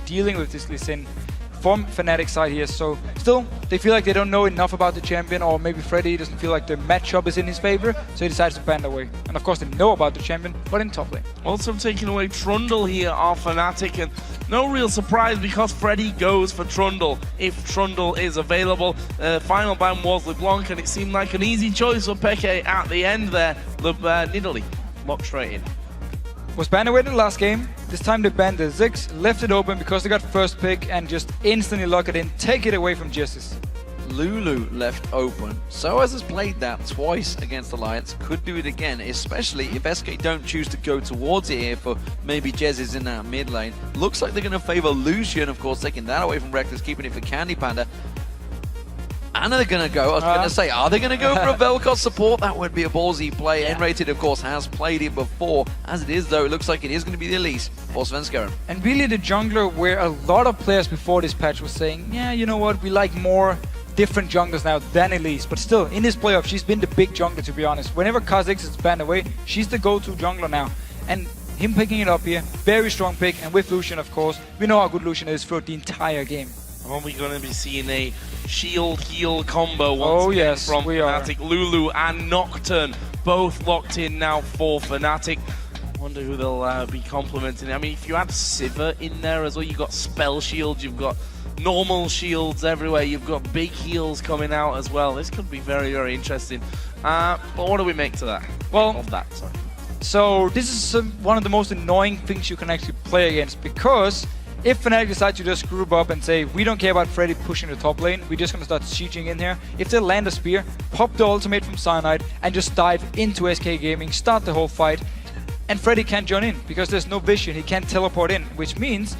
dealing with this Lee Sin from Fnatic side here. So still, they feel like they don't know enough about the champion, or maybe Freddy doesn't feel like the matchup is in his favor, so he decides to ban away. And of course they know about the champion, but in top lane. Also taking away Trundle here off Fnatic, and no real surprise because Freddy goes for Trundle if Trundle is available. Final ban was LeBlanc, and it seemed like an easy choice for Peke at the end there. Nidalee locked straight in. Was banned away in the last game. This time they banned the Ziggs, left it open because they got first pick and just instantly lock it in, take it away from Justice. Lulu left open. Soaz has played that twice against Alliance, could do it again, especially if SK don't choose to go towards it here for maybe Jez is in that mid lane. Looks like they're going to favor Lucian, of course, taking that away from Reckless, keeping it for Candy Panda. And they're going to go, I was going to say, are they going to go for a Vel'Koz support? That would be a ballsy play. Yeah. N-Rated, of course, has played it before. As it is, though, it looks like it is going to be the Elise for Svenskeren. And really the jungler where a lot of players before this patch was saying, yeah, you know what, we like more different junglers now than Elise. But still, in this playoff, she's been the big jungler, to be honest. Whenever Kha'Zix is banned away, she's the go-to jungler now. And him picking it up here, very strong pick. And with Lucian, of course, we know how good Lucian is throughout the entire game. Are we going to be seeing a shield heal combo once again from Fnatic? Lulu and Nocturne both locked in now for Fnatic. Wonder who they'll be complementing. I mean, if you add Sivir in there as well, you've got spell shields, you've got normal shields everywhere, you've got big heals coming out as well. This could be very, very interesting. But what do we make to that? Well, sorry. So this is one of the most annoying things you can actually play against, because if Fnatic decide to just group up and say, we don't care about Freddy pushing the top lane, we're just going to start sieging in here. If they land a spear, pop the ultimate from Cyanide and just dive into SK Gaming, start the whole fight, and Freddy can't join in because there's no vision, he can't teleport in, which means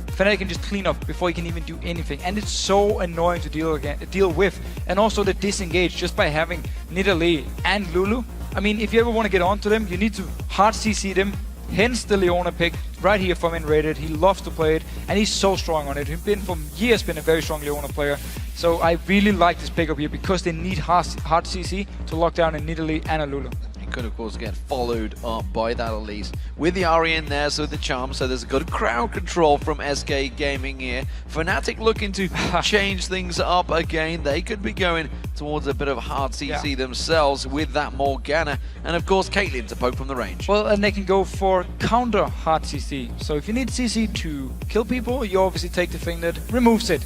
Fnatic can just clean up before he can even do anything. And it's so annoying to deal with. And also the disengage just by having Nidalee and Lulu. I mean, if you ever want to get onto them, you need to hard CC them. Hence the Leona pick right here from N-Rated. He loves to play it, and he's so strong on it. He's been for years a very strong Leona player. So I really like this pick up here because they need hard CC to lock down a Nidalee and a Lulu. It could, of course, get followed up by that Elise with the Ahri in there, so the charm. So there's good crowd control from SK Gaming here. Fnatic looking to change things up again. They could be going towards a bit of hard CC themselves with that Morgana, and of course Caitlyn to poke from the range. Well, and they can go for counter hard CC. So if you need CC to kill people, you obviously take the thing that removes it.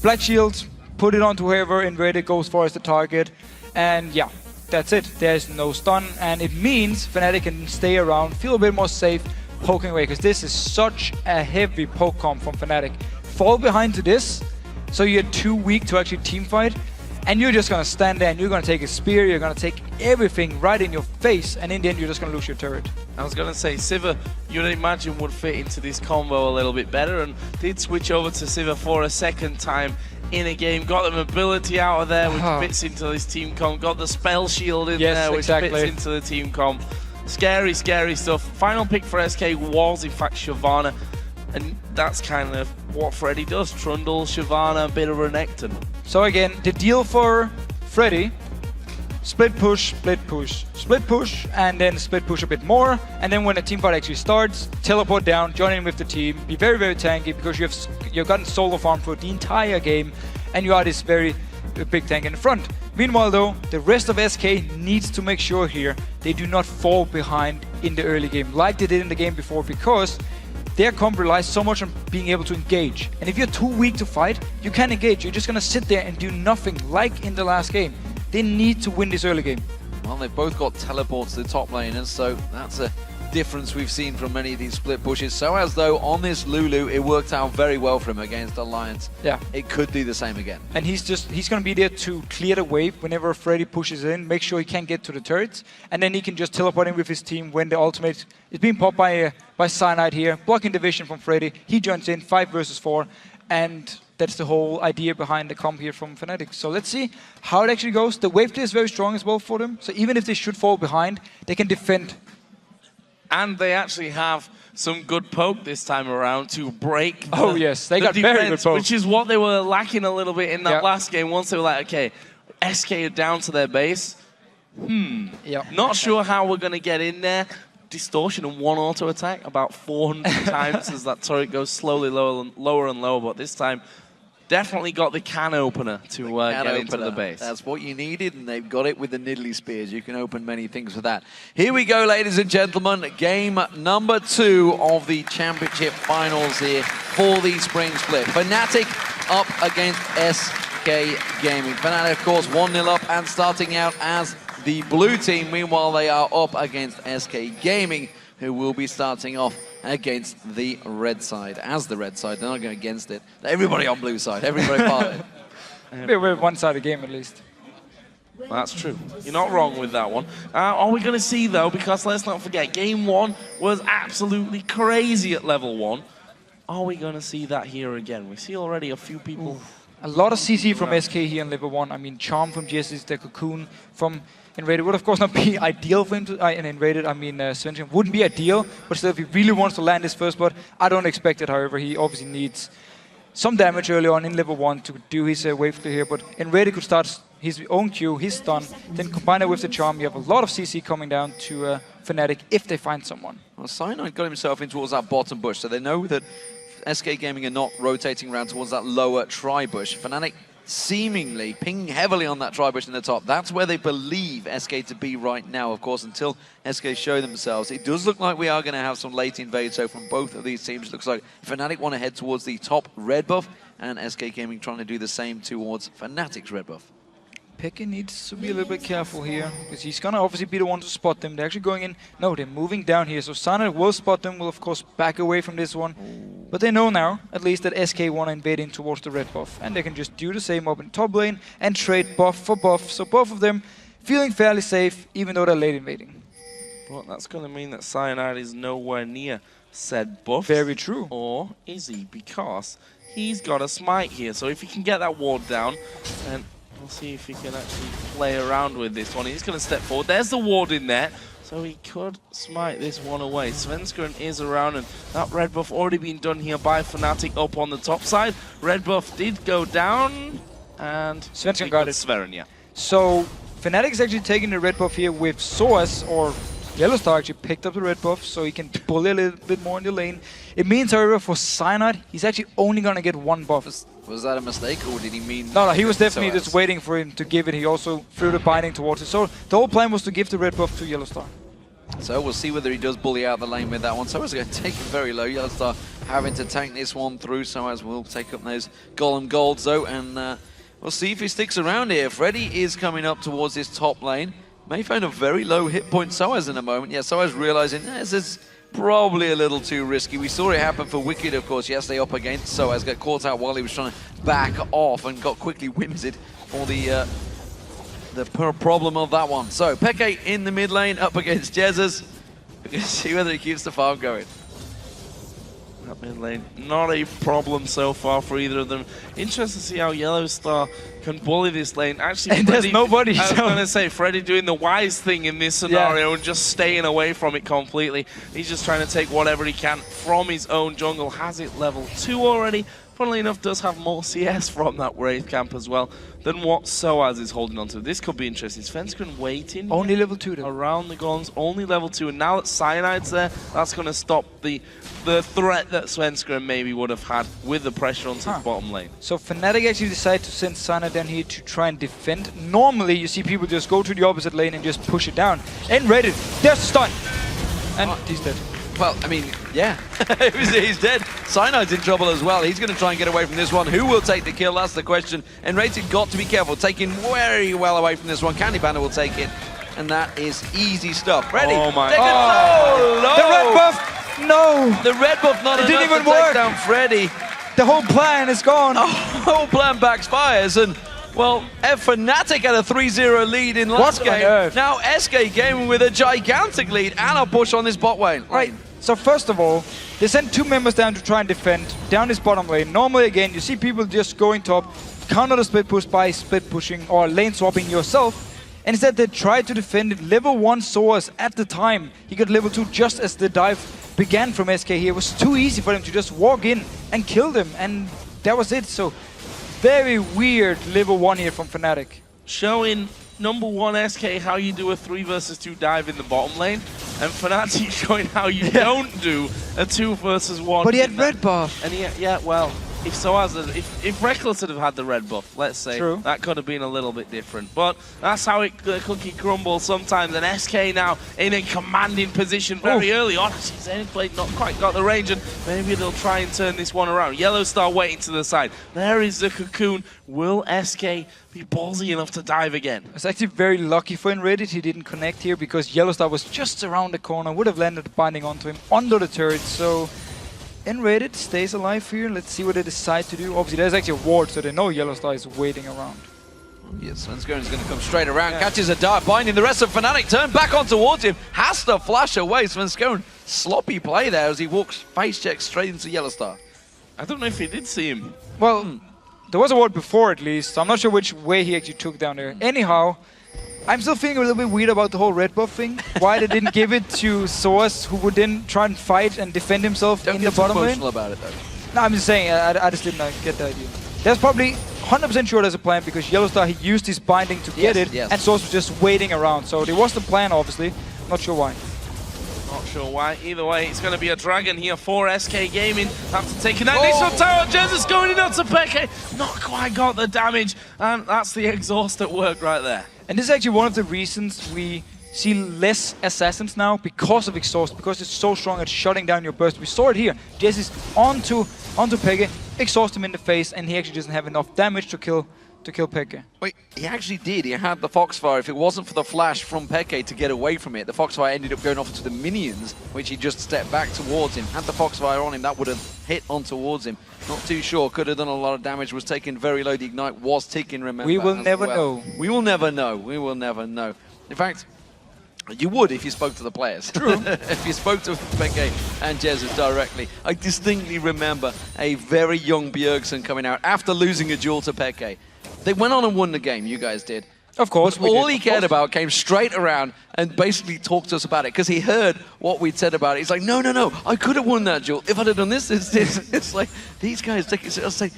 Black Shield, put it onto whoever N-Rated goes for as the target, and yeah, that's it. There's no stun, and it means Fnatic can stay around, feel a bit more safe, poking away, because this is such a heavy poke comp from Fnatic. Fall behind to this, so you're too weak to actually team fight, and you're just gonna stand there and you're gonna take a spear, you're gonna take everything right in your face, and in the end you're just gonna lose your turret. I was gonna say, Sivir, you'd imagine would fit into this combo a little bit better, and did switch over to Sivir for a second time in a game, got the mobility out of there, which fits into this team comp, got the spell shield in there, which fits into the team comp. Scary, scary stuff. Final pick for SK was, in fact, Shyvana, and that's kind of what Freddy does. Trundle, Shyvana, a bit of Renekton. So again, the deal for Freddy, split push, and then split push a bit more, and then when the team fight actually starts, teleport down, join in with the team, be very, very tanky because you've gotten solo farm for the entire game, and you are this very big tank in the front. Meanwhile though, the rest of SK needs to make sure here they do not fall behind in the early game like they did in the game before, because their comp relies so much on being able to engage. And if you're too weak to fight, you can't engage. You're just gonna sit there and do nothing like in the last game. They need to win this early game. Well, they've both got teleports to the top lane, and so that's a difference we've seen from many of these split pushes. So as though on this Lulu, it worked out very well for him against Alliance. Yeah. It could do the same again. And he's going to be there to clear the wave whenever Freddy pushes in, make sure he can't get to the turrets, and then he can just teleport in with his team when the ultimate is being popped by Cyanide here, blocking the vision from Freddy. He joins in 5 versus 4, and that's the whole idea behind the comp here from Fnatic. So let's see how it actually goes. The wave clear is very strong as well for them, so even if they should fall behind, they can defend. And they actually have some good poke this time around to break they got very good poke. Which is what they were lacking a little bit in that last game. Once they were like, okay, SK are down to their base. Not sure how we're going to get in there. distortion and one auto attack about 400 times as that turret goes slowly lower and lower, but this time definitely got the can opener to get into the base. That's what you needed, and they've got it with the Nidalee Spears. You can open many things with that. Here we go, ladies and gentlemen. Game number 2 of the championship finals here for the spring split. Fnatic up against SK Gaming. Fnatic, of course, 1-0 up and starting out as the blue team. Meanwhile, they are up against SK Gaming, who will be starting off against the red side. As the red side, they're not going against it. Everybody on blue side, everybody part of it. We're one-sided game at least. That's true. You're not wrong with that one. Are we going to see, though, because let's not forget, Game 1 was absolutely crazy at level 1. Are we going to see that here again? We see already a few people... Oof. A lot of CC from SK here in level 1. I mean, Charm from Jesse's, the Cocoon from Invaded would of course not be ideal for him to, and Invaded, I mean, Svensson wouldn't be ideal, but still if he really wants to land his first blood, I don't expect it. However, he obviously needs some damage early on in level 1 to do his wave clear here, but Invaded could start his own Q, his stun, then combine it with the Charm. You have a lot of CC coming down to Fnatic if they find someone. Well, Cyanide got himself in towards that bottom bush, so they know that SK Gaming are not rotating around towards that lower tri-bush. Fnatic seemingly pinging heavily on that tri-bush in the top. That's where they believe SK to be right now, of course, until SK show themselves. It does look like we are going to have some late invade, so from both of these teams, it looks like Fnatic want to head towards the top red buff, and SK Gaming trying to do the same towards Fnatic's red buff. Peke needs to be a little bit careful here, because he's going to obviously be the one to spot them. They're actually going in. No, they're moving down here. So Sana will spot them, will of course back away from this one. But they know now, at least, that SK want to invade in towards the red buff. And they can just do the same up in top lane and trade buff for buff. So both of them feeling fairly safe, even though they're late invading. Well, that's going to mean that Cyanide is nowhere near said buff. Very true. Or is he? Because he's got a smite here. So if he can get that ward down, and we'll see if he can actually play around with this one. He's going to step forward. There's the ward in there. So he could smite this one away. Svensson is around, and that red buff already been done here by Fnatic up on the top side. Red buff did go down, and Svensson got it. Sverren, yeah. So Fnatic is actually taking the red buff here with Soas, or Yellowstar actually picked up the red buff, so he can bully a little bit more in the lane. It means, however, for Cyanide, he's actually only going to get one buff. Was that a mistake, or did he mean... No, he was definitely just waiting for him to give it. He also threw the binding towards it. So the whole plan was to give the red buff to Yellowstar. So we'll see whether he does bully out the lane with that one. So it's going to take him very low. Yellowstar having to tank this one through. So as we'll take up those golem golds though, and we'll see if he sticks around here. Freddy is coming up towards this top lane. May find a very low hit point Soaz in a moment. Yeah, Soaz realizing this is probably a little too risky. We saw it happen for Wicked, of course, yesterday up against Soaz. Got caught out while he was trying to back off and got quickly whimsied for the problem of that one. So Peke in the mid lane up against Jesus. We can see whether he keeps the farm going. That mid lane, not a problem so far for either of them. Interesting to see how Yellowstar can bully this lane. Actually, and there's nobody. I was going to say, Freddy doing the wise thing in this scenario and just staying away from it completely. He's just trying to take whatever he can from his own jungle. Has it level 2 already. Funnily enough, does have more CS from that Wraith camp as well than what Soaz is holding on to. This could be interesting. Svensson waiting. Only level 2 though. Around the golems, only level 2. And now that Cyanide's there, that's going to stop the threat that Svensson maybe would have had with the pressure onto the bottom lane. So Fnatic actually decided to send Cyanide down here to try and defend. Normally, you see people just go to the opposite lane and just push it down. And Reddit, there's stun. And he's dead. Well, I mean, yeah, he's dead. Cyanide's in trouble as well. He's going to try and get away from this one. Who will take the kill? That's the question. And Rated got to be careful, taking very well away from this one. Candy Banner will take it, and that is easy stuff. Ready? Oh my! The red buff, no. The red buff not enough didn't even to work. take down Freddy. The whole plan is gone. The whole plan backfires, and well, Fnatic had a 3-0 lead in last game. Now SK Gaming with a gigantic lead and a push on this bot lane. Right. So first of all, they sent 2 members down to try and defend down this bottom lane. Normally, again, you see people just going top, counter the split push by split pushing or lane swapping yourself. And instead, they tried to defend it. Level 1 Soaz at the time. He got level 2 just as the dive began from SK here. It was too easy for them to just walk in and kill them. And that was it. So very weird level 1 here from Fnatic. Showing number 1 SK how you do a 3 versus 2 dive in the bottom lane. And Fnatic showing how you don't do a 2 versus 1. But he had red buff. And well, if Sociais, if Reckless had had the red buff, let's say, True. that could have been a little bit different. But that's how the cookie crumbles sometimes. And SK now in a commanding position very early on. Actually, Zenblade not quite got the range, and maybe they'll try and turn this one around. Yellow Star waiting to the side. There is the cocoon. Will SK be ballsy enough to dive again? It's actually very lucky for Reddit he didn't connect here, because Yellow Star was just around the corner, would have landed binding onto him under the turret. So Reddit stays alive here. Let's see what they decide to do. Obviously, there's actually a ward, so they know Yellow Star is waiting around. Yes, Svenskeren is going to come straight around, catches a dart, binding the rest of Fnatic, turn back on towards him, has to flash away. Svenskeren, sloppy play there as he walks face check straight into Yellow Star. I don't know if he did see him. Well, there was a ward before at least, so I'm not sure which way he actually took down there. Anyhow, I'm still feeling a little bit weird about the whole red buff thing. Why they didn't give it to Soas, who would then try and fight and defend himself in the bottom lane. Don't get too emotional about it though. No, I'm just saying, I just didn't get the idea. There's probably 100% sure there's a plan, because Yellow Star, he used his binding to get it, and Source was just waiting around. So there was the plan, obviously. Not sure why. Not sure why. Either way, it's going to be a dragon here for SK Gaming. After taking that initial tower, Jesus going in onto Peke. Not quite got the damage, and that's the exhaust at work right there. And this is actually one of the reasons we see less assassins now, because of exhaust, because it's so strong at shutting down your burst. We saw it here. Jesse's onto Peke, exhaust him in the face, and he actually doesn't have enough damage to kill Peke. Wait, he actually did. He had the Foxfire. If it wasn't for the flash from Peke to get away from it, the Foxfire ended up going off to the minions, which he just stepped back towards him. Had the Foxfire on him, that would have hit on towards him. Not too sure. Could have done a lot of damage. Was taken very low. The Ignite was ticking, remember. We will never know. We will never know. We will never know. In fact, you would if you spoke to the players. True. If you spoke to Peke and Jesus directly. I distinctly remember a very young Bjergsen coming out after losing a duel to Peke. They went on and won the game, you guys did. Of course. But all he cared about came straight around and basically talked to us about it, because he heard what we'd said about it. He's like, no, I could have won that duel if I'd have done this. It's like, these guys take it. I'll say,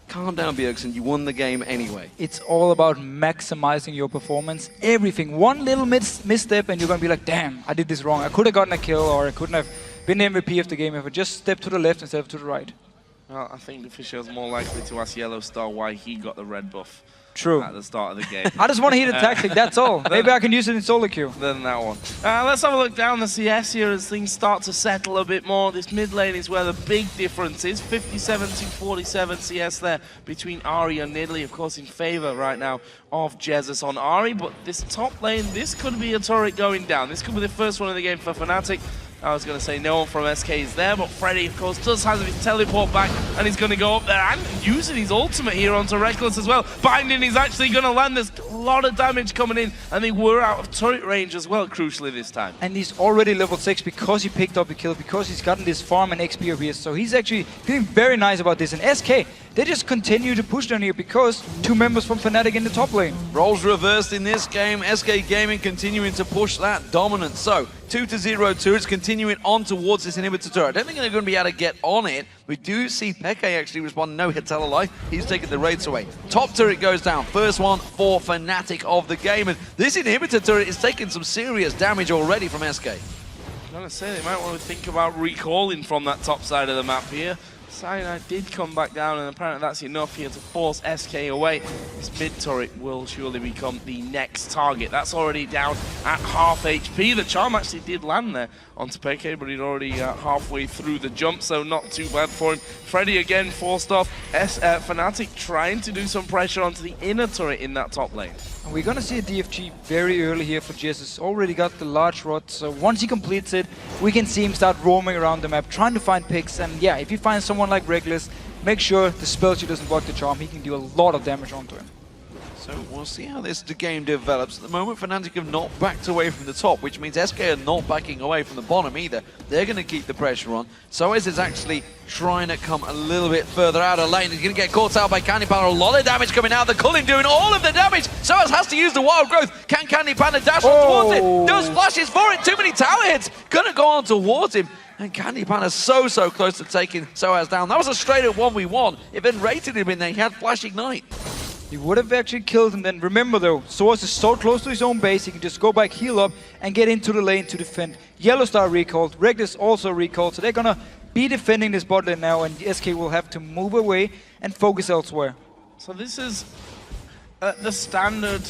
calm down, Bjergsen, you won the game anyway. It's all about maximizing your performance. Everything. One little misstep and you're going to be like, damn, I did this wrong. I could have gotten a kill, or I couldn't have been the MVP of the game if I just stepped to the left instead of to the right. Well, I think the official's more likely to ask Yellow Star why he got the red buff. True. At the start of the game. I just want to hit a tactic, that's all. Maybe I can use it in solo queue. Then that one. Let's have a look down the CS here as things start to settle a bit more. This mid lane is where the big difference is. 57 to 47 CS there between Ahri and Nidalee. Of course, in favor right now of Jesus on Ahri. But this top lane, this could be a turret going down. This could be the first one of the game for Fnatic. I was going to say no one from SK is there, but Freddy, of course, does have his teleport back, and he's going to go up there and using his ultimate here onto Reckless as well. Binding is actually going to land. There's a lot of damage coming in, and they were out of turret range as well, crucially this time. And he's already level 6 because he picked up a kill, because he's gotten this farm and XP over here. So he's actually feeling very nice about this. And SK, they just continue to push down here because 2 members from Fnatic in the top lane. Roles reversed in this game. SK Gaming continuing to push that dominance. So 2-0 turrets continuing on towards this inhibitor turret. I don't think they're going to be able to get on it. We do see Peke actually respond. No, hits alive. He's taking the raids away. Top turret goes down. First one for Fnatic of the game. And this inhibitor turret is taking some serious damage already from SK. I'm going to say they might want to think about recalling from that top side of the map here. Cyanide did come back down, and apparently that's enough here to force SK away. This mid turret will surely become the next target. That's already down at half HP. The charm actually did land there onto Peke, but he'd already halfway through the jump, so not too bad for him. Freddy again forced off. Fnatic trying to do some pressure onto the inner turret in that top lane. And we're gonna see a DFG very early here for Jesus. Already got the large rod, so once he completes it, we can see him start roaming around the map, trying to find picks. And yeah, if you find someone like Reckless, make sure the spell she doesn't block the charm. He can do a lot of damage onto him. So we'll see how the game develops. At the moment, Fnatic have not backed away from the top, which means SK are not backing away from the bottom either. They're going to keep the pressure on. Sociais is actually trying to come a little bit further out of lane. He's going to get caught out by Candy Panda. A lot of damage coming out. The Culling doing all of the damage. Sociais has to use the Wild Growth. Can Candy Panda dash on towards it? Does flashes for it. Too many tower hits. Going to go on towards him. And Candy Panda so close to taking Sociais down. That was a straight up 1v1. If it rated him in there, he had Flash Ignite. He would have actually killed him then. Remember though, Source is so close to his own base, he can just go back, heal up, and get into the lane to defend. Yellow Star recalled, Reckless also recalled, so they're gonna be defending this bot lane now, and SK will have to move away and focus elsewhere. So this is the standard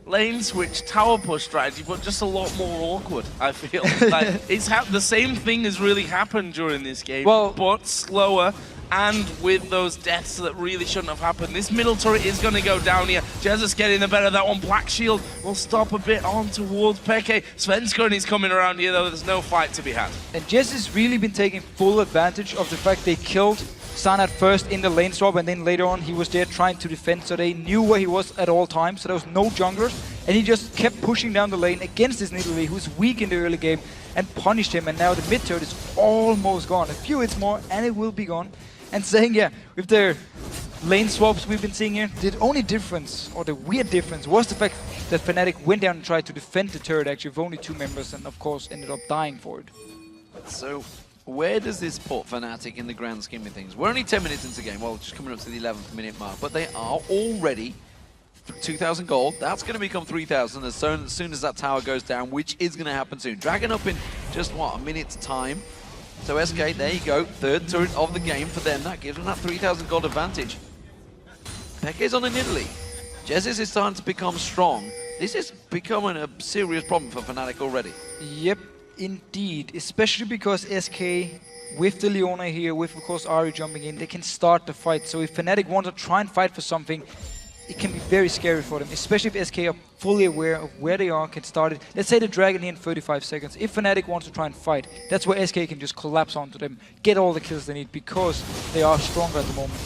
lane switch tower push strategy, but just a lot more awkward, I feel. Like, the same thing has really happened during this game, but slower and with those deaths that really shouldn't have happened. This middle turret is going to go down here. Jesus getting the better of that one. Black Shield will stop a bit on towards Peke. Svenskeren is coming around here, though. There's no fight to be had. And Jez has really been taking full advantage of the fact they killed Sanat first in the lane swap, and then later on he was there trying to defend, so they knew where he was at all times, so there was no junglers, and he just kept pushing down the lane against this Nidalee, who's weak in the early game, and punished him, and now the mid turret is almost gone. A few hits more, and it will be gone. And saying, yeah, with their lane swaps we've been seeing here, the only difference, or the weird difference, was the fact that Fnatic went down and tried to defend the turret actually with only 2 members, and of course ended up dying for it. So, where does this put Fnatic in the grand scheme of things? We're only 10 minutes into the game, well, just coming up to the 11th minute mark, but they are already 2,000 gold. That's going to become 3,000 as soon as that tower goes down, which is going to happen soon. Dragon up in just, what, a minute's time. So SK, there you go, 3rd turret of the game for them. That gives them that 3,000 gold advantage. Peke's on a Nidalee. Jesus is starting to become strong. This is becoming a serious problem for Fnatic already. Yep, indeed. Especially because SK, with the Leona here, with of course Ari jumping in, they can start the fight. So if Fnatic want to try and fight for something, it can be very scary for them, especially if SK are fully aware of where they are, can start it. Let's say the Dragon here in 35 seconds. If Fnatic wants to try and fight, that's where SK can just collapse onto them, get all the kills they need, because they are stronger at the moment.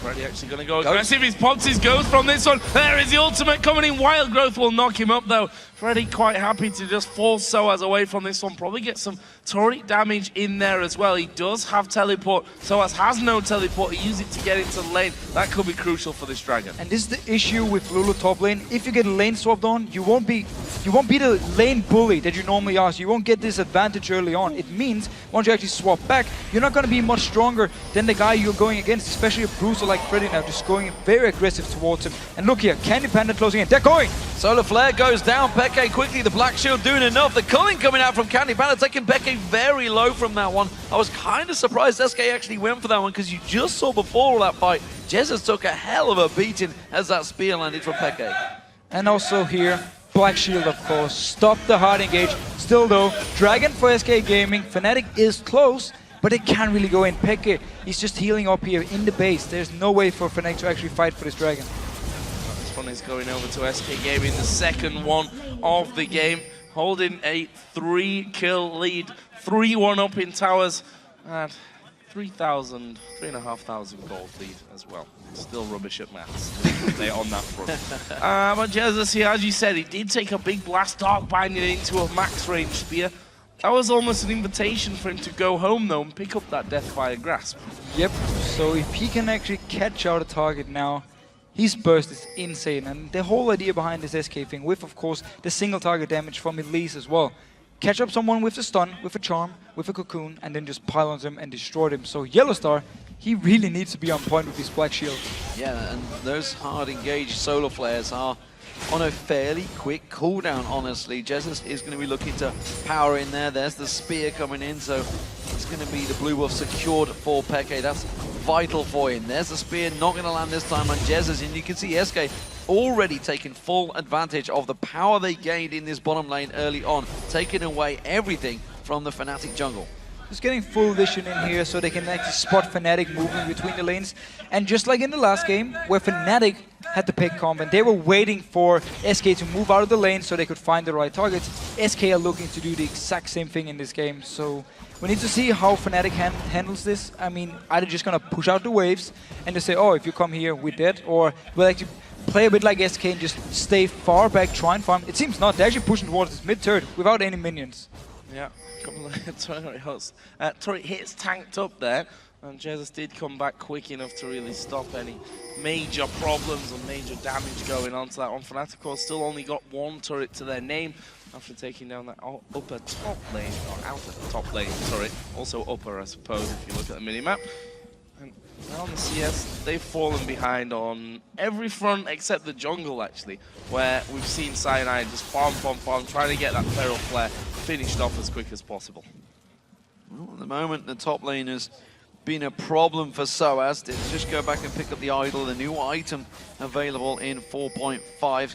Freddy actually going to go aggressive. He's popped his ghost from this one. There is the ultimate coming in. Wild Growth will knock him up though. Freddy quite happy to just force Soaz away from this one. Probably get some turret damage in there as well. He does have teleport. Soaz has no teleport. He uses it to get into the lane. That could be crucial for this Dragon. And this is the issue with Lulu top lane. If you get lane swapped on, you won't be the lane bully that you normally are. So you won't get this advantage early on. It means once you actually swap back, you're not going to be much stronger than the guy you're going against, especially a bruiser like Freddy now, just going very aggressive towards him. And look here, Candy Panda closing in. They're going! Solar Flare goes down. Peke quickly. The Black Shield doing enough. The culling coming out from Candy Panda, taking Peke very low from that one. I was kind of surprised SK actually went for that one, because you just saw before all that fight, Jesus took a hell of a beating as that spear landed from Peke. And also here, Black Shield of course, stop the hard engage. Still though, Dragon for SK Gaming, Fnatic is close, but they can't really go in. Peke, he's just healing up here in the base. There's no way for Fnatic to actually fight for this Dragon. This one is going over to SK Gaming, the second one of the game, holding a 3-kill lead, 3-1 up in towers, and 3,500 gold lead as well. Still rubbish at maths they're on that front. But Jesus here, as you said, he did take a big blast, dark binding into a max range spear. That was almost an invitation for him to go home though and pick up that Deathfire Grasp. Yep, so if he can actually catch out a target now, his burst is insane. And the whole idea behind this SK thing, with of course the single target damage from Elise as well. Catch up someone with a stun, with a charm, with a cocoon, and then just pile on them and destroy them. So Yellow Star, he really needs to be on point with his Black Shield. Yeah, and those hard engaged solar flares are on a fairly quick cooldown, honestly. Jesus is going to be looking to power in there. There's the spear coming in, so it's going to be the blue buff secured for Peke. That's vital for him. There's the spear, not going to land this time on Jesus, and you can see SK already taking full advantage of the power they gained in this bottom lane early on, taking away everything from the Fnatic jungle. Just getting full vision in here so they can actually spot Fnatic moving between the lanes. And just like in the last game, where Fnatic had the pick comp and they were waiting for SK to move out of the lane so they could find the right targets, SK are looking to do the exact same thing in this game. So we need to see how Fnatic handles this. I mean, either just gonna push out the waves and just say, oh, if you come here, we're dead, or we'll actually play a bit like SK and just stay far back, try and farm. It seems not. They're actually pushing towards this mid-turret without any minions. Yeah, a couple of turret hits tanked up there, and Jesus did come back quick enough to really stop any major problems or major damage going on to that one. Fnatic, of course, still only got 1 turret to their name after taking down that upper top lane, or outer top lane turret. Also upper, I suppose, if you look at the minimap. And Now on the CS, they've fallen behind on every front except the jungle, actually, where we've seen Cyanide just farm, trying to get that Feral Flare finished off as quick as possible. Well, at the moment, the top lane has been a problem for Soaz. Did just go back and pick up the idol, the new item available in 4.5.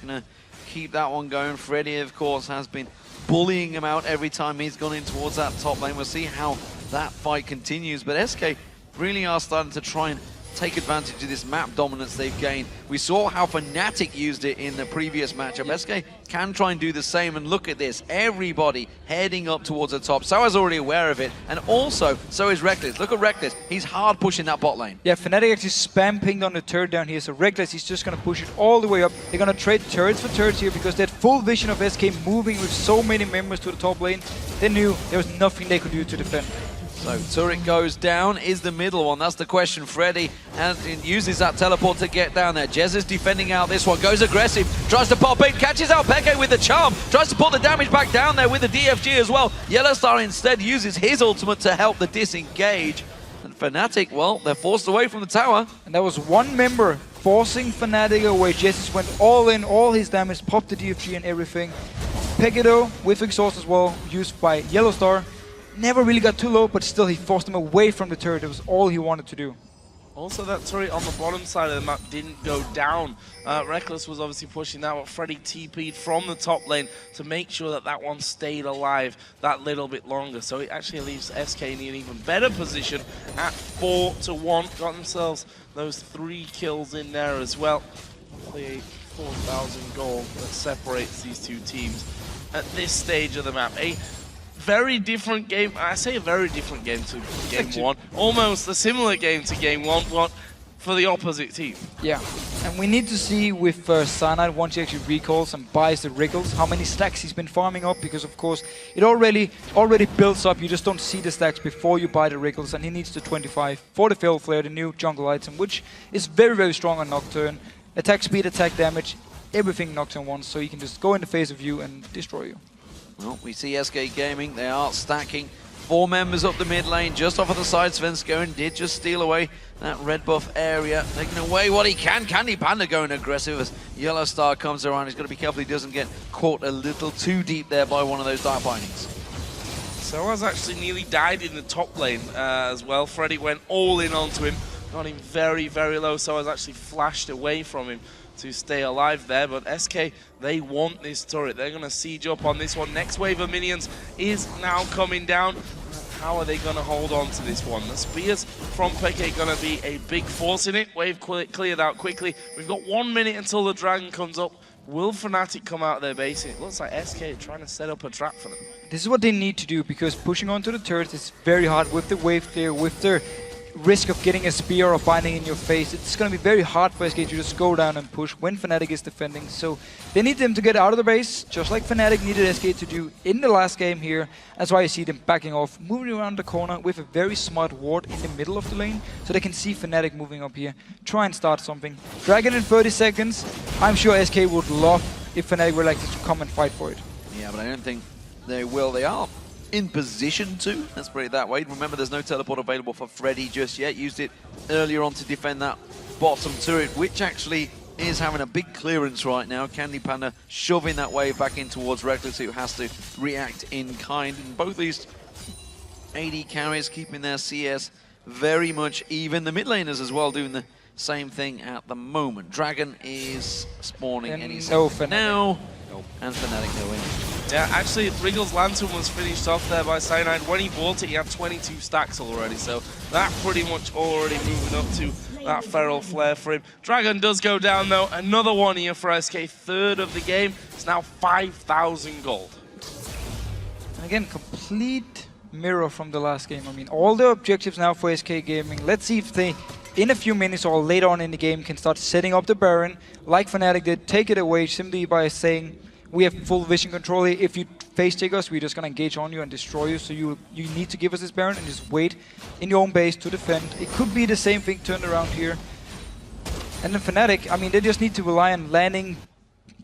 Going to keep that one going. Freddy, of course, has been bullying him out every time he's gone in towards that top lane. We'll see how that fight continues, but SK really are starting to try and take advantage of this map dominance they've gained. We saw how Fnatic used it in the previous matchup. SK can try and do the same, and look at this. Everybody heading up towards the top. Soa's already aware of it, and also, so is Reckless. Look at Reckless. He's hard pushing that bot lane. Yeah, Fnatic actually spam pinged on the turret down here, so Reckless, he's just going to push it all the way up. They're going to trade turrets for turrets here because they had full vision of SK moving with so many members to the top lane. They knew there was nothing they could do to defend. So turret goes down, is the middle one, that's the question. Freddy and uses that teleport to get down there. Jez is defending out this one, goes aggressive, tries to pop in, catches out Peke with the charm, tries to put the damage back down there with the DFG as well. Yellowstar instead uses his ultimate to help the disengage. And Fnatic, well, they're forced away from the tower. And that was one member forcing Fnatic away. Jez went all in, all his damage, popped the DFG and everything. Peke though, with exhaust as well, used by Yellowstar. Never really got too low, but still he forced him away from the turret. It was all he wanted to do. Also, that turret on the bottom side of the map didn't go down. Reckless was obviously pushing that, but Freddy TP'd from the top lane to make sure that that one stayed alive that little bit longer. So it actually leaves SK in an even better position at 4-1. Got themselves those 3 kills in there as well. Hopefully 4,000 gold that separates these two teams at this stage of the map. A very different game. I say a very different game to game 1. Almost a similar game to game 1, but for the opposite team. Yeah, and we need to see with Cyanide, once he actually recalls and buys the Wriggles, how many stacks he's been farming up, because of course it already builds up. You just don't see the stacks before you buy the Wriggles, and he needs the 25 for the Feral Flare, the new jungle item, which is very strong on Nocturne. Attack speed, attack damage, everything Nocturne wants, so he can just go in the face of you and destroy you. Well, we see SK Gaming, they are stacking 4 members up the mid lane, just off of the side. Svenskeren did just steal away that red buff area, taking away what he can. Candy Panda going aggressive as Yellowstar comes around. He's got to be careful he doesn't get caught a little too deep there by one of those Dark Bindings. Soaz actually nearly died in the top lane as well. Freddy went all in onto him, got him very low. Soaz actually flashed away from him to stay alive there, but SK, they want this turret. They're going to siege up on this one. Next wave of minions is now coming down. How are they going to hold on to this one? The spears from Peke going to be a big force in it. Wave cleared out quickly. We've got 1 minute until the dragon comes up. Will Fnatic come out of their base? It looks like SK trying to set up a trap for them. This is what they need to do, because pushing onto the turret is very hard with the wave clear, with the risk of getting a spear or binding in your face. It's going to be very hard for SK to just go down and push when Fnatic is defending. So they need them to get out of the base, just like Fnatic needed SK to do in the last game here. That's why you see them backing off, moving around the corner with a very smart ward in the middle of the lane, so they can see Fnatic moving up here, try and start something. Dragon in 30 seconds. I'm sure SK would love if Fnatic were like to come and fight for it. Yeah, but I don't think they will. They are in position to, let's put it that way. Remember, there's no teleport available for Freddy just yet. Used it earlier on to defend that bottom turret, which actually is having a big clearance right now. Candy Panda shoving that wave back in towards Reckless, who has to react in kind. And both these AD carries keeping their CS very much even. The mid laners as well doing the same thing at the moment. Dragon is spawning any second now. Nope. And Fnatic go in. Yeah, actually, Wriggle's Lantern was finished off there by Cyanide. When he bought it, he had 22 stacks already, so that pretty much already moving up to that Feral Flare for him. Dragon does go down, though. Another one here for SK, third of the game. It's now 5,000 gold. And again, complete mirror from the last game. I mean, all the objectives now for SK Gaming. Let's see if they, in a few minutes or later on in the game, can start setting up the Baron, like Fnatic did, take it away simply by saying, we have full vision control here. If you face take us, we're just going to engage on you and destroy you. So you need to give us this Baron and just wait in your own base to defend. It could be the same thing turned around here. And then Fnatic, I mean, they just need to rely on landing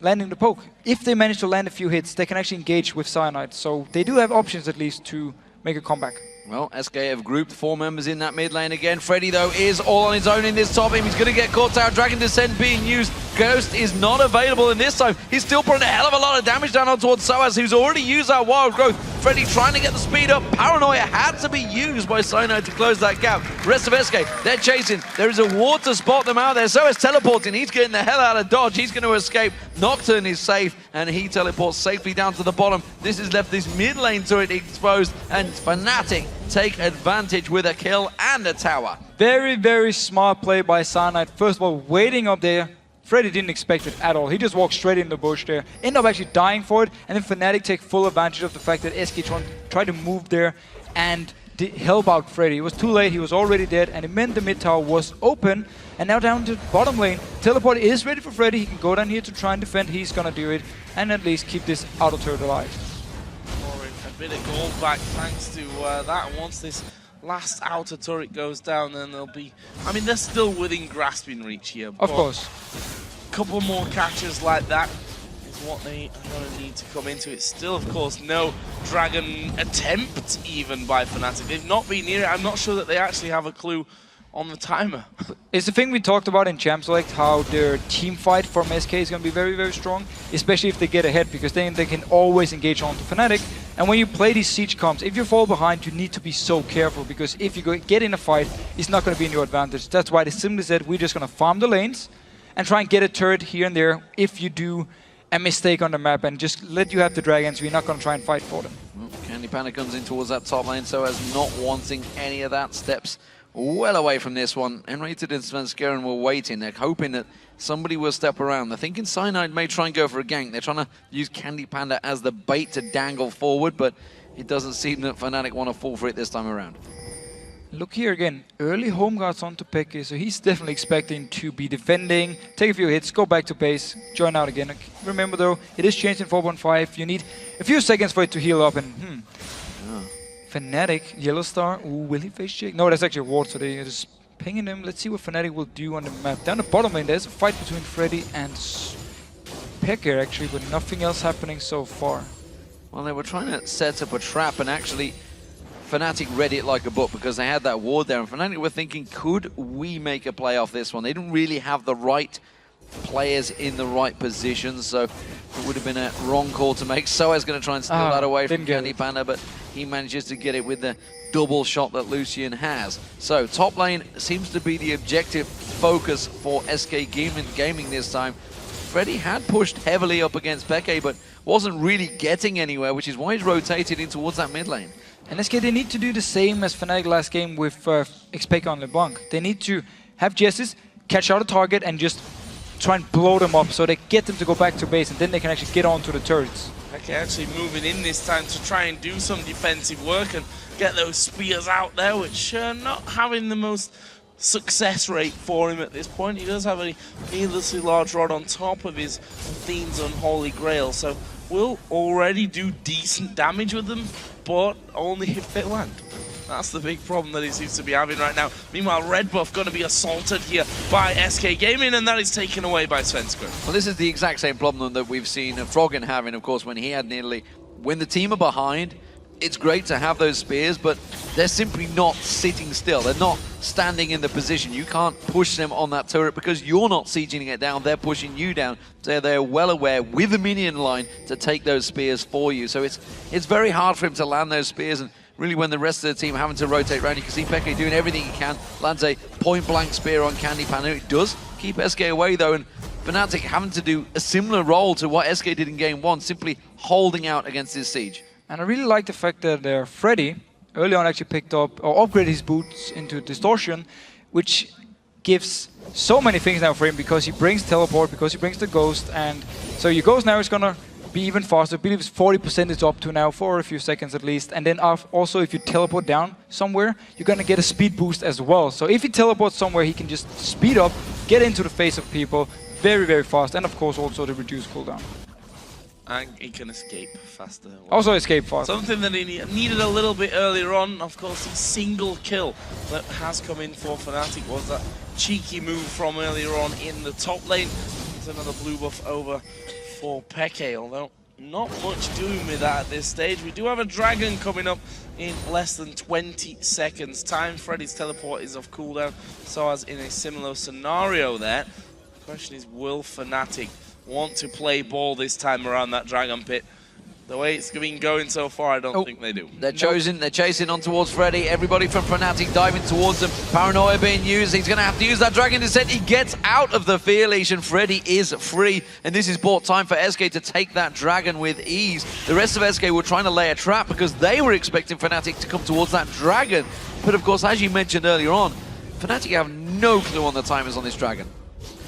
the poke. If they manage to land a few hits, they can actually engage with Cyanide. So they do have options at least to make a comeback. Well, SK have grouped 4 members in that mid lane again. Freddy, though, is all on his own in this top lane. He's going to get caught out. Dragon Descent being used. Ghost is not available in this time. He's still putting a hell of a lot of damage down on towards Sociais, who's already used that Wild Growth. Freddy trying to get the speed up. Paranoia had to be used by Cyanide to close that gap. Rest of SK, they're chasing. There is a ward to spot them out there. Sociais teleporting. He's getting the hell out of dodge. He's going to escape. Nocturne is safe, and he teleports safely down to the bottom. This has left this mid lane turret exposed, and Fnatic take advantage with a kill and a tower. Very, very smart play by Cyanide. First of all, waiting up there. Freddy didn't expect it at all. He just walked straight in the bush there. Ended up actually dying for it. And then Fnatic take full advantage of the fact that SK tried to move there and help out Freddy. It was too late. He was already dead. And it meant the mid tower was open. And now down to the bottom lane. Teleport is ready for Freddy. He can go down here to try and defend. He's going to do it. And at least keep this outer turret alive. A bit of gold back thanks to that. And once this last outer turret goes down, then they'll be... I mean, they're still within grasping reach here. Of course. A couple more catches like that is what they are going to need to come into it. Still, of course, no Dragon attempt even by Fnatic. They've not been near it. I'm not sure that they actually have a clue on the timer. It's the thing we talked about in Champ Select, how their team fight from SK is going to be very, very strong, especially if they get ahead, because then they can always engage onto Fnatic. And when you play these siege comps, if you fall behind, you need to be so careful, because if you get in a fight, it's not going to be in your advantage. That's why they simply said, we're just going to farm the lanes and try and get a turret here and there if you do a mistake on the map, and just let you have the dragons. We're not going to try and fight for them. Well, Candy Panda comes in towards that top lane, so as not wanting any of that, steps well away from this one. Enrated and Svenskeren were waiting. They're hoping that somebody will step around. They're thinking Cyanide may try and go for a gank. They're trying to use Candy Panda as the bait to dangle forward, but it doesn't seem that Fnatic want to fall for it this time around. Look here again, early home guards onto Peke, so he's definitely expecting to be defending, take a few hits, go back to base, join out again. Remember though, it is changed in 4.5. You need a few seconds for it to heal up, and Fnatic, Yellow Star, ooh, will he face check? No, that's actually a ward, so they're just pinging him. Let's see what Fnatic will do on the map. Down the bottom lane, there's a fight between Freddy and Peke actually, but nothing else happening so far. Well, they were trying to set up a trap, and actually Fnatic read it like a book because they had that ward there, and Fnatic were thinking, could we make a play off this one? They didn't really have the right players in the right positions, so it would have been a wrong call to make. Soa's going to try and steal that away from Candy Panda, but he manages to get it with the double shot that Lucian has. So top lane seems to be the objective focus for SK Gaming this time. Freddy had pushed heavily up against Peke, but wasn't really getting anywhere, which is why he's rotated in towards that mid lane. And SK, they need to do the same as Fnatic last game with Xpeke on LeBlanc. They need to have Jesses catch out a target and just try and blow them up so they get them to go back to base, and then they can actually get onto the turrets. Okay, actually moving in this time to try and do some defensive work and get those spears out there, which not having the most success rate for him at this point. He does have a needlessly large rod on top of his Fiend's Unholy Grail, so will already do decent damage with them, but only if they land. That's the big problem that he seems to be having right now. Meanwhile, Red Buff going to be assaulted here by SK Gaming, and that is taken away by Svenskeren. Well, this is the exact same problem that we've seen Froggen having, of course, when he had nearly... When the team are behind, it's great to have those spears, but they're simply not sitting still. They're not standing in the position. You can't push them on that turret because you're not sieging it down. They're pushing you down. So they're well aware with the minion line to take those spears for you. So it's very hard for him to land those spears, and really when the rest of the team having to rotate around, you can see Peke doing everything he can. Lands a point-blank spear on Candy Panda. It does keep SK away though, and Fnatic having to do a similar role to what SK did in game one, simply holding out against this siege. And I really like the fact that Freddy early on actually picked up or upgraded his boots into Distortion, which gives so many things now for him, because he brings Teleport, because he brings the Ghost, and so your Ghost now is gonna be even faster. I believe it's 40% it's up to now for a few seconds at least. And then also if you teleport down somewhere, you're gonna get a speed boost as well. So if he teleports somewhere, he can just speed up, get into the face of people very, very fast, and of course also the reduced cooldown. And he can escape faster. Also escape fast. Something that he needed a little bit earlier on. Of course, the single kill that has come in for Fnatic was that cheeky move from earlier on in the top lane. There's another blue buff over for Peke, although not much doing with that at this stage. We do have a dragon coming up in less than 20 seconds time. Freddy's teleport is off cooldown, so as in a similar scenario there. The question is, will Fnatic want to play ball this time around that dragon pit? The way it's been going so far, I don't think they do. They're chasing on towards Freddy. Everybody from Fnatic diving towards them. Paranoia being used. He's going to have to use that Dragon Descent. He gets out of the Fear Legion. Freddy is free. And this is bought time for SK to take that Dragon with ease. The rest of SK were trying to lay a trap because they were expecting Fnatic to come towards that Dragon. But of course, as you mentioned earlier on, Fnatic have no clue on the timers on this Dragon.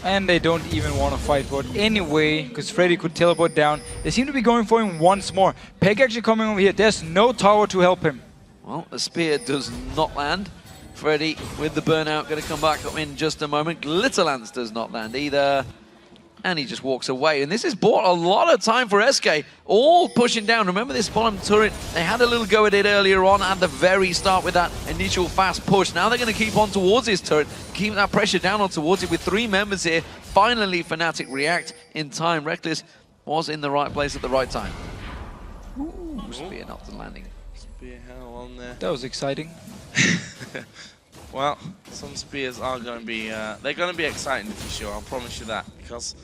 And they don't even want to fight for it anyway, because Freddy could teleport down. They seem to be going for him once more. Peg actually coming over here. There's no tower to help him. Well, the spear does not land. Freddy with the burnout going to come back up in just a moment. Glitterlance does not land either. And he just walks away. And this has bought a lot of time for SK. All pushing down. Remember this bottom turret? They had a little go at it earlier on at the very start with that initial fast push. Now they're going to keep on towards this turret. Keep that pressure down on towards it with 3 members here. Finally, Fnatic react in time. Reckless was in the right place at the right time. Ooh, spear not the landing. Spear hell on there. That was exciting. Well, some spears are going to be, they're going to be exciting for sure, I'll promise you that, because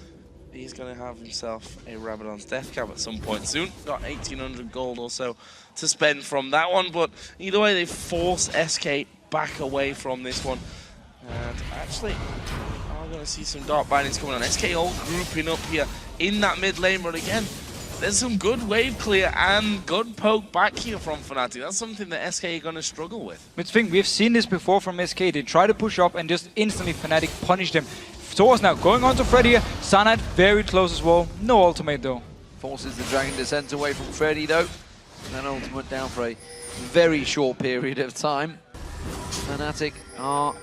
he's going to have himself a Rabadon's death cap at some point soon. Got 1,800 gold or so to spend from that one, but either way, they force SK back away from this one. And actually, I'm going to see some dark bindings coming on. SK all grouping up here in that mid lane, but again, there's some good wave clear and good poke back here from Fnatic. That's something that SK are going to struggle with. But think, we've seen this before from SK. They try to push up and just instantly Fnatic punished them. Source now going on to Freddy here. Cyanide very close as well. No ultimate though. Forces the Dragon Descent away from Freddy though. And ultimate down for a very short period of time. Fnatic are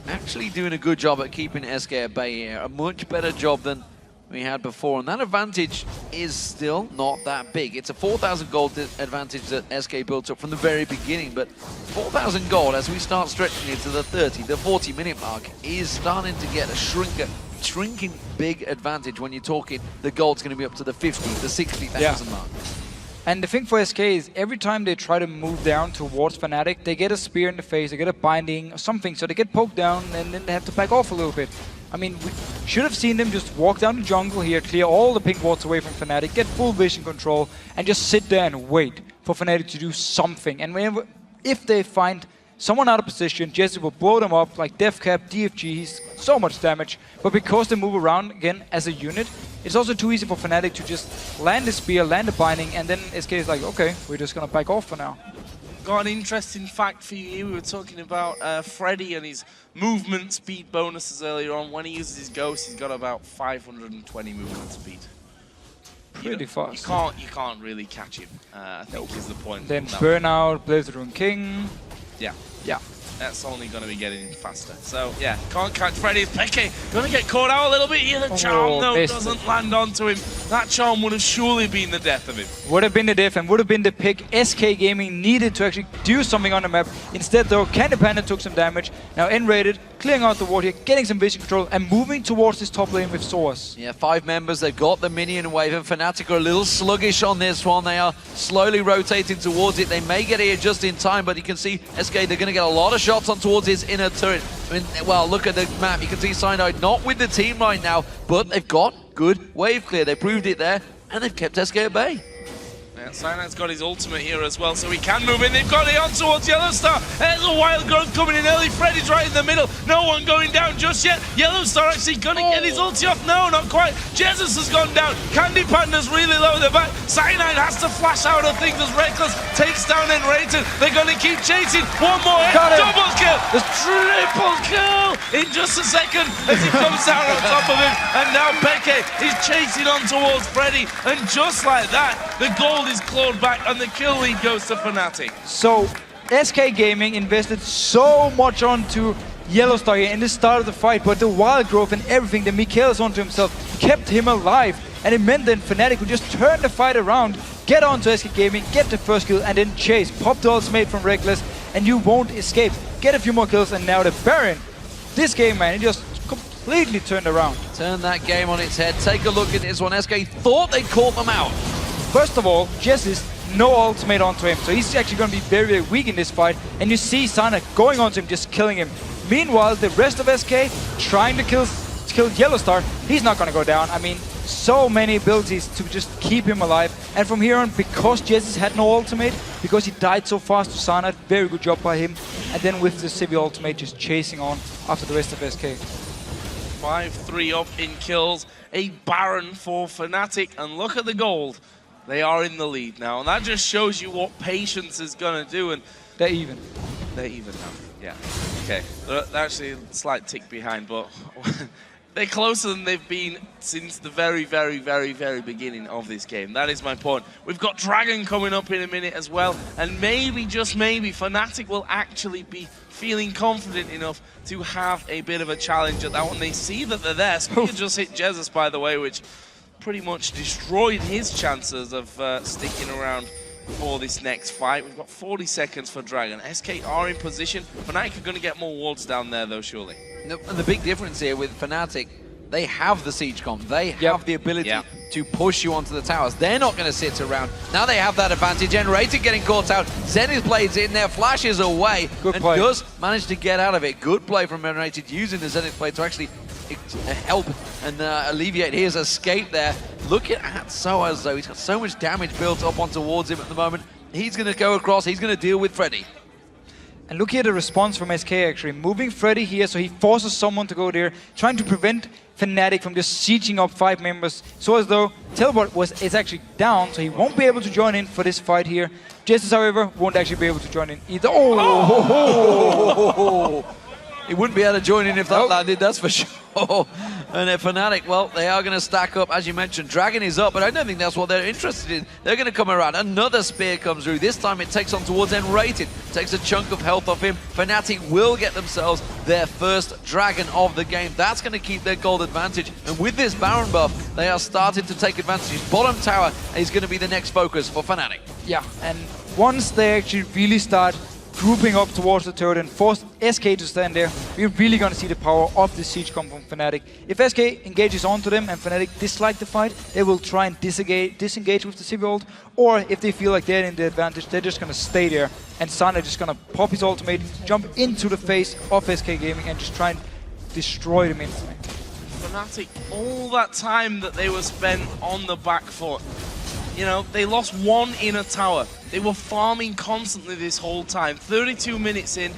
actually doing a good job at keeping SK at bay here. A much better job than we had before, and that advantage is still not that big. It's a 4,000 gold advantage that SK built up from the very beginning, but 4,000 gold as we start stretching into the 30, the 40-minute mark is starting to get a shrinking big advantage when you're talking the gold's going to be up to the 50, the 60,000 mark. And the thing for SK is every time they try to move down towards Fnatic, they get a spear in the face, they get a binding or something, so they get poked down and then they have to back off a little bit. I mean, we should have seen them just walk down the jungle here, clear all the pink wards away from Fnatic, get full vision control, and just sit there and wait for Fnatic to do something. And whenever, if they find someone out of position, Jesse will blow them up like Death Cap, DFG, he's so much damage. But because they move around again as a unit, it's also too easy for Fnatic to just land the spear, land the binding, and then SK is like, okay, we're just gonna back off for now. Got an interesting fact for you here. We were talking about Freddy and his movement speed bonuses earlier on. When he uses his ghost, he's got about 520 movement speed. Pretty fast. You can't really catch him, I think is the point. Then Burnout, Blizzard King. Yeah. Yeah. That's only going to be getting faster. So, yeah, can't catch Freddy. Peke going to get caught out a little bit here. The charm, though, doesn't land onto him. That charm would have surely been the death of him. Would have been the death and would have been the pick SK Gaming needed to actually do something on the map. Instead, though, Candy Panda took some damage. Now N-rated, clearing out the ward here, getting some vision control, and moving towards this top lane with Source. Yeah, 5 members. They've got the minion wave, and Fnatic are a little sluggish on this one. They are slowly rotating towards it. They may get here just in time, but you can see SK, they're going to get a lot of shots on towards his inner turret. I mean, well, look at the map. You can see Cyanide not with the team right now, but they've got good wave clear. They proved it there, and they've kept SK at bay. Yeah, Cyanide's got his ultimate here as well, so he can move in. They've got it on towards Yellowstar. There's a wild growth coming in early. Freddy's right in the middle. No one going down just yet. Yellowstar actually gonna get his ulti off. No, not quite. Jesus has gone down. Candy Panda's really low. They're back. Cyanide has to flash out of things as Reckless takes down N-rated. They're gonna keep chasing. One more hit. Double kill. Triple kill in just a second as he comes down on top of him. And now Peke is chasing on towards Freddy. And just like that, the gold is clawed back and the kill lead goes to Fnatic. So SK Gaming invested so much onto Yellowstar in the start of the fight, but the wild growth and everything that Michaelis onto himself kept him alive, and it meant that Fnatic would just turn the fight around, get onto SK Gaming, get the first kill, and then chase, pop the ultimate from Reckless, and you won't escape. Get a few more kills, and now the Baron. This game, man, it just completely turned around. Turn that game on its head. Take a look at this one. SK thought they caught them out. First of all, Jesse's no ultimate onto him, so he's actually going to be very, very weak in this fight. And you see Sana going onto him, just killing him. Meanwhile, the rest of SK trying to kill Yellowstar. He's not going to go down. I mean, so many abilities to just keep him alive. And from here on, because Jesse's had no ultimate, because he died so fast to Sana, very good job by him. And then with the Civi ultimate, just chasing on after the rest of SK. 5-3 up in kills, a Baron for Fnatic, and look at the gold. They are in the lead now, and that just shows you what patience is going to do. And they're even. They're even now, yeah. Okay, they're actually a slight tick behind, but they're closer than they've been since the very, very, very, very beginning of this game. That is my point. We've got Dragon coming up in a minute as well, and maybe, just maybe, Fnatic will actually be feeling confident enough to have a bit of a challenge at that one. They see that they're there. Spear just hit Jesus, by the way, which pretty much destroyed his chances of sticking around for this next fight. We've got 40 seconds for Dragon. SK are in position. Fnatic are going to get more wards down there, though, surely. And the big difference here with Fnatic, they have the siege comp. They have the ability to push you onto the towers. They're not going to sit around. Now they have that advantage. Generator getting caught out. Zenith Blade's in there, flashes away, and does manage to get out of it. Good play from Generator using the Zenith Blade to actually help and alleviate his escape there. Looking at Soaz though, he's got so much damage built up on towards him at the moment. He's going to go across, he's going to deal with Freddy. And look here the response from SK actually. Moving Freddy here, so he forces someone to go there, trying to prevent Fnatic from just sieging up 5 members. So as though Teleport is actually down, so he won't be able to join in for this fight here. Jesus, however, won't actually be able to join in either. He wouldn't be able to join in if that landed, that's for sure. And Fnatic, well, they are going to stack up. As you mentioned, Dragon is up, but I don't think that's what they're interested in. They're going to come around. Another spear comes through. This time it takes on towards Enrated. Takes a chunk of health off him. Fnatic will get themselves their first Dragon of the game. That's going to keep their gold advantage. And with this Baron buff, they are starting to take advantage. His bottom tower is going to be the next focus for Fnatic. Yeah, and once they actually really start grouping up towards the turret and force SK to stand there, we're really going to see the power of the siege come from Fnatic. If SK engages onto them and Fnatic dislike the fight, they will try and disengage with the Civi ult, or if they feel like they're in the advantage, they're just going to stay there, and Sana just going to pop his ultimate, jump into the face of SK Gaming and just try and destroy them instantly. Fnatic, all that time that they were spent on the back foot, you know, they lost 1 inner tower. They were farming constantly this whole time. 32 minutes in,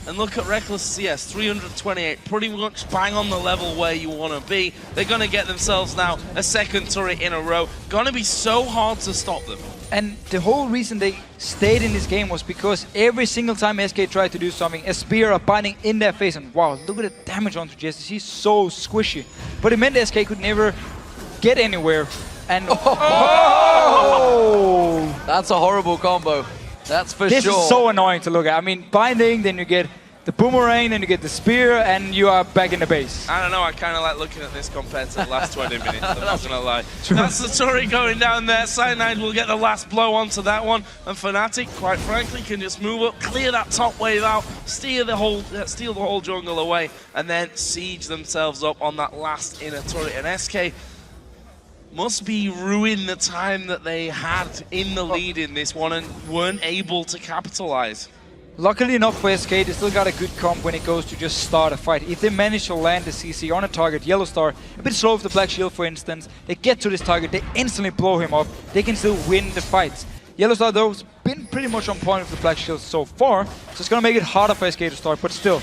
and look at Reckless CS, 328, pretty much bang on the level where you want to be. They're going to get themselves now a second turret in a row. Going to be so hard to stop them. And the whole reason they stayed in this game was because every single time SK tried to do something, a spear or binding in their face, and wow, look at the damage onto Jesse. He's so squishy. But it meant SK could never get anywhere. And that's a horrible combo. That's for sure. This is so annoying to look at. I mean, binding, then you get the boomerang, then you get the spear, and you are back in the base. I don't know, I kind of like looking at this compared to the last 20 minutes, I'm not going to lie. That's the turret going down there. Cyanide will get the last blow onto that one, and Fnatic, quite frankly, can just move up, clear that top wave out, steal the whole jungle away, and then siege themselves up on that last inner turret. And SK must be ruin the time that they had in the lead in this one and weren't able to capitalize. Luckily enough for SK, they still got a good comp when it goes to just start a fight. If they manage to land the CC on a target, Yellowstar, a bit slow with the Black Shield for instance, they get to this target, they instantly blow him up, they can still win the fights. Yellowstar though has been pretty much on point with the Black Shield so far, so it's gonna make it harder for SK to start, but still,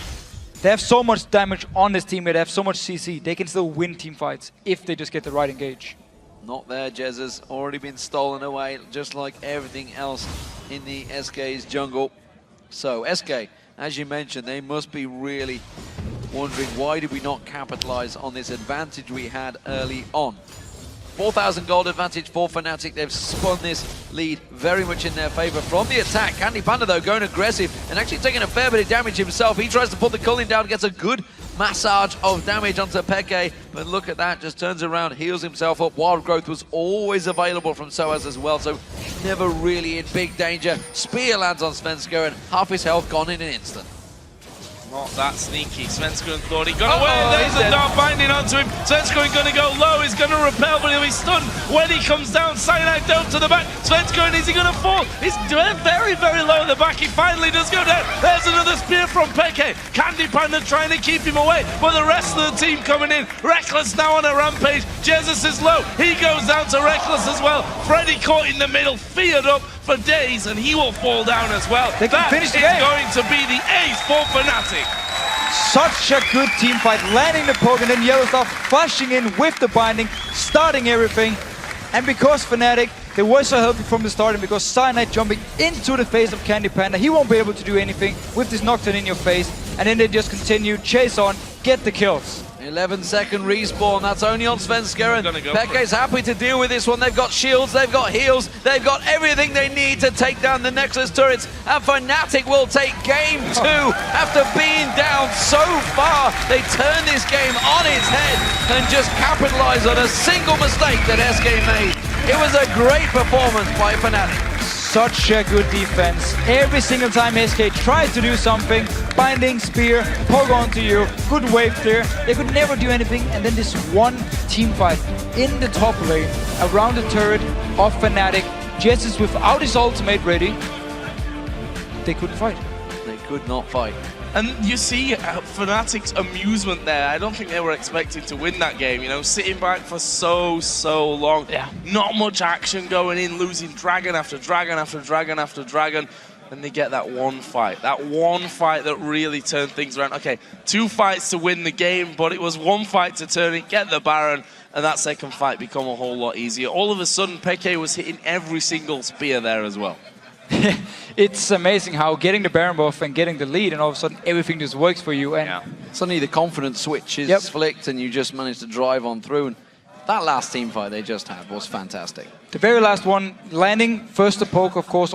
they have so much damage on this team, they have so much CC, they can still win team fights if they just get the right engage. Not there, Jez has already been stolen away, just like everything else in the SK's jungle. So, SK, as you mentioned, they must be really wondering why did we not capitalize on this advantage we had early on. 4,000 gold advantage for Fnatic. They've spun this lead very much in their favor from the attack. Candy Panda, though, going aggressive and actually taking a fair bit of damage himself. He tries to put the culling down, gets a good massage of damage onto Peke, but look at that, just turns around, heals himself up. Wild Growth was always available from Soaz as well, so never really in big danger. Spear lands on Svenska and half his health gone in an instant. Not that sneaky. Svenskeren thought he got away. There's the dart binding onto him. Svenskeren going to go low. He's going to repel, but he'll be stunned when he comes down. Cyanide dove to the back. Svenskeren, is he going to fall? He's very, very low at the back. He finally does go down. There's another spear from Peke. Candy Panda trying to keep him away, but the rest of the team coming in. Reckless now on a rampage. Jesus is low. He goes down to Reckless as well. Freddy caught in the middle, feared up for days, and he will fall down as well. They can finish the game. Going to be the ace for Fnatic. Such a good team fight, landing the poke and then Yellowstar flashing in with the binding, starting everything. And because Fnatic, they were so healthy from the start, and because Cyanide jumping into the face of Candy Panda, he won't be able to do anything with this Nocturne in your face. And then they just continue, chase on, get the kills. 11-second respawn, that's only on Svenskeren. Go Peke's happy to deal with this one. They've got shields, they've got heals, they've got everything they need to take down the Nexus turrets. And Fnatic will take game 2. After being down so far, they turn this game on its head and just capitalize on a single mistake that SK made. It was a great performance by Fnatic. Such a good defense. Every single time SK tried to do something, binding, spear, poke onto you, good wave clear, they could never do anything, and then this one team fight in the top lane, around the turret of Fnatic, Jesus without his ultimate ready, they couldn't fight. They could not fight. And you see Fnatic's amusement there. I don't think they were expecting to win that game, you know, sitting back for so long. Yeah. Not much action going in, losing dragon after dragon after dragon after dragon. And they get that one fight that really turned things around. Okay, 2 fights to win the game, but it was 1 fight to turn it, get the Baron, and that second fight become a whole lot easier. All of a sudden, Peke was hitting every single spear there as well. It's amazing how getting the Baron buff and getting the lead, and all of a sudden everything just works for you. And suddenly the confidence switch is flicked and you just managed to drive on through. And that last team fight they just had was fantastic. The very last one, landing first the poke, of course,